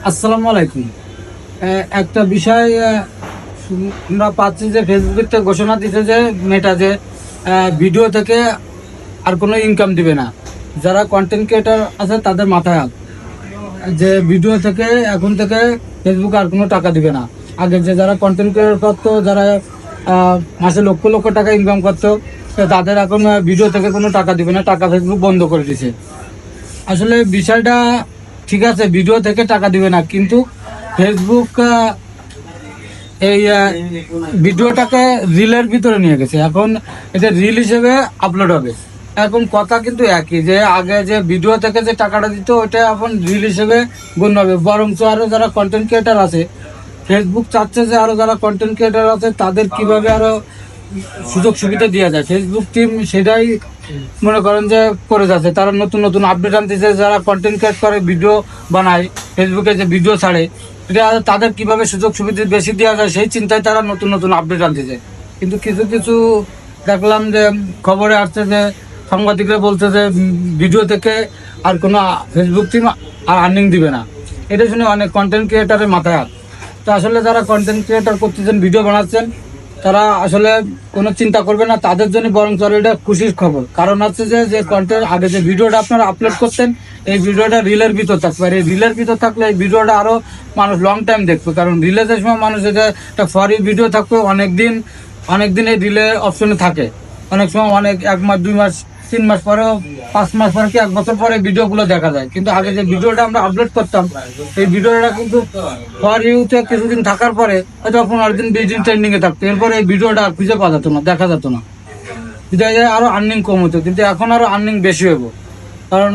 আসসালামু আলাইকুম। একটা বিষয় আমরা পাচ্ছি যে ফেসবুকের থেকে ঘোষণা দিচ্ছে যে মেটা যে ভিডিও থেকে আর কোনো ইনকাম দিবে না। যারা কন্টেন্ট ক্রিয়েটার আছে তাদের মাথায় হাত, যে ভিডিও থেকে এখন থেকে ফেসবুক আর কোনো টাকা দিবে না। আগে যে যারা কন্টেন্ট ক্রিয়েটার করতো, যারা মাসে লক্ষ লক্ষ টাকা ইনকাম করতো, তো তাদের এখন ভিডিও থেকে কোনো টাকা দিবে না, টাকা ফেসবুক বন্ধ করে দিয়েছে। আসলে বিষয়টা ঠিক আছে, ভিডিও থেকে টাকা দিবে না, কিন্তু ফেসবুক এই ভিডিওটাকে রিলের ভিতরে নিয়ে গেছে। এখন এটা রিল হিসেবে আপলোড হবে। এখন কথা কিন্তু একই, যে আগে যে ভিডিও থেকে যে টাকাটা দিত ওইটা এখন রিল হিসেবে গণ্য হবে। বরঞ্চ আরও যারা কন্টেন্ট ক্রিয়েটার আছে, ফেসবুক চাচ্ছে যে আরও যারা কন্টেন্ট ক্রিয়েটার আছে তাদের কিভাবে আরও সুযোগ সুবিধা দেওয়া যায়। ফেসবুক টিম সেটাই মনে করেন যে করে যাচ্ছে। তারা নতুন নতুন আপডেট আনতেছে। যারা কন্টেন্ট ক্রিয়েট করে, ভিডিও বানায়, ফেসবুকে যে ভিডিও ছাড়ে, এটা তাদের কিভাবে সুযোগ সুবিধা বেশি দেওয়া যায় সেই চিন্তায় তারা নতুন নতুন আপডেট আনতেছে। কিন্তু কিছু কিছু দেখলাম যে খবরে আসছে যে সাংবাদিকরা বলছে যে ভিডিও থেকে আর কোনো ফেসবুক টিম আর আর্নিং দিবে না। এটা শুনে অনেক কন্টেন্ট ক্রিয়েটারের মাথায় হাত। তো আসলে যারা কন্টেন্ট ক্রিয়েটার করতেছেন, ভিডিও বানাচ্ছেন, তারা আসলে কোনো চিন্তা করবে না, তাদের জন্য বরং এটা খুশির খবর। কারণ হচ্ছে যে যে কন্টেন্ট আগে যে ভিডিওটা আপনারা আপলোড করতেন, এই ভিডিওটা রিলের ভিতর থাকবে। আর এই রিলের ভিতর থাকলে এই ভিডিওটা আরও মানুষ লং টাইম দেখবে। কারণ রিলের সময় মানুষ এটা একটা ফরি ভিডিও থাকবে, অনেকদিন এই রিলে অপশনে থাকে। অনেক সময় অনেক 1 মাস 2 মাস 3 মাস পরেও 5 মাস পরে কি 1 বছর পরে ভিডিওগুলো দেখা যায়। কিন্তু আগে যে ভিডিওটা আমরা আপলোড করতাম, এই ভিডিওটা কিন্তু ফর ইউতে কিছুদিন থাকার পরে হয়তো 15 দিন 20 দিন ট্রেন্ডিংয়ে থাকতো। এরপরে এই ভিডিওটা খুঁজে পাওয়া যেত না, দেখা যেত না। এটা আরও আর্নিং কম হতো, কিন্তু এখন আরও আর্নিং বেশি হবো। কারণ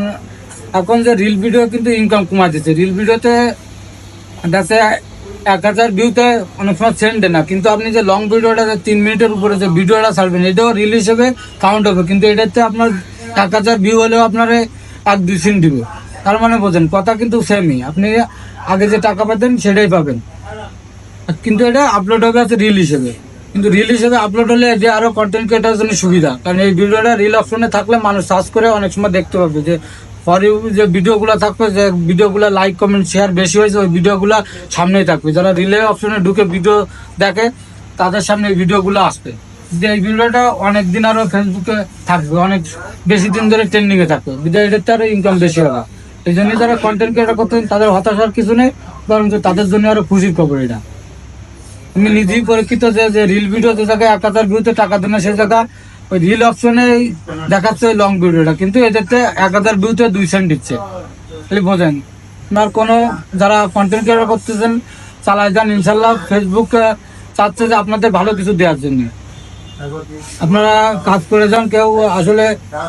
এখন যে রিল ভিডিও কিন্তু ইনকাম কমাই দিচ্ছে। রিল ভিডিওতে দেখছে 1000 ভিউতে অনেক সময় সেন্ড দেয় না, কিন্তু আপনি যে লং ভিডিওটা 3 মিনিটের উপরে যে ভিডিওটা ছাড়বেন, এটাও রিল হিসেবে কাউন্ট হবে। কিন্তু এটাতে আপনার 1000 ভিউ হলেও আপনার 1-2 সেন্ট দিবে। তার মানে বোঝেন, কথা কিন্তু সেমই। আপনি আগে যে টাকা পেতেন সেটাই পাবেন, কিন্তু এটা আপলোড হবে আছে রিল হিসেবে। কিন্তু রিল হিসেবে আপলোড হলে যে আরো কন্টেন্ট ক্রিয়েটার জন্য সুবিধা। কারণ এই ভিডিওটা রিল অপশনে থাকলে মানুষ সার্চ করে অনেক সময় দেখতে পাবে যে ফর ইউ যে ভিডিওগুলো থাকবে, যে ভিডিওগুলো লাইক কমেন্ট শেয়ার বেশি হয়েছে, ওই ভিডিওগুলো সামনেই থাকবে। যারা রিলে অপশনে ঢুকে ভিডিও দেখে তাদের সামনে এই ভিডিওগুলো আসবে। যে এই ভিডিওটা অনেক দিন আরো ফেসবুকে থাকবে, অনেক বেশি দিন ধরে ট্রেন্ডিংয়ে থাকবে, এটাতে আরো ইনকাম বেশি হবে। এই জন্যই যারা কন্টেন্ট ক্রিয়েটার করতেন তাদের হতাশার কিছু নেই, বরঞ্চ তাদের জন্য আরো খুশির খবর এটা। আমি নিজেই পরীক্ষিত যে রিল ভিডিও যে জায়গায় 1000 ভিউতে টাকা দেয় না, সেই জায়গা ওই রিল অপশনে দেখাচ্ছে ওই লং ভিডিওটা, কিন্তু এদেরতে 1000 ভিউতে 2 সেন্ট দিচ্ছে। তাহলে বোঝেন, আপনার কোনো যারা কন্টেন্ট ক্রিয়েটার করতেছেন চালায় যান, ইনশাল্লাহ ফেসবুক চাচ্ছে যে আপনাদের ভালো কিছু দেওয়ার জন্য। আপনারা কাজ করে যান। কেউ আসলে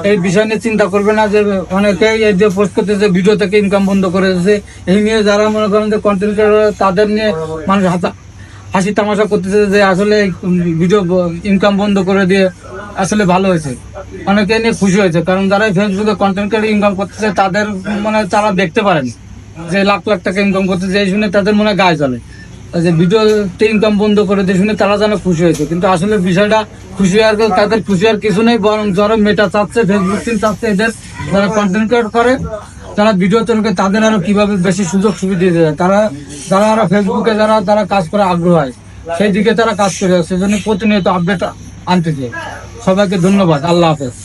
এই বিষয় নিয়ে চিন্তা করবে না যে অনেকেই এই যে পোস্ট করতেছে ভিডিও থেকে ইনকাম বন্ধ করে দিয়েছে, এই নিয়ে যারা মনে করেন যে কন্টেন্ট ক্রিয়েটার তাদের নিয়ে মানুষ হাসি তামাশা করতেছে যে আসলে ভিডিও ইনকাম বন্ধ করে দিয়ে আসলে ভালো হয়েছে। অনেকে নিয়ে খুশি হয়েছে, কারণ যারা ফেসবুকে কন্টেন্ট ক্রিয়েটার ইনকাম করতেছে তাদের মানে তারা দেখতে পারেন যে লাখ লাখ টাকা ইনকাম করতেছে, এই শুনে তাদের মনে গায়ে চলে যে ভিডিওতে ইনকাম বন্ধ করে দিয়ে শুনে তারা যেন খুশি হয়েছে। কিন্তু আসলে বিষয়টা খুশি আর তাদের খুশি আর কিছু নেই, বরং যারা মেটা চাচ্ছে, ফেসবুক টিম চাচ্ছে, এদের যারা কন্টেন্ট ক্রিয়েট করে, যারা ভিডিও তৈরি করে, তাদের আরো কিভাবে বেশি সুযোগ সুবিধা দিতে যায়। যারা আরো ফেসবুকে তারা কাজ করে আগ্রহ হয়, সেই দিকে তারা কাজ করে, সেজন্য প্রতিনিয়ত আপডেট আনতেছে। সবাইকে ধন্যবাদ। আল্লাহ হাফেজ।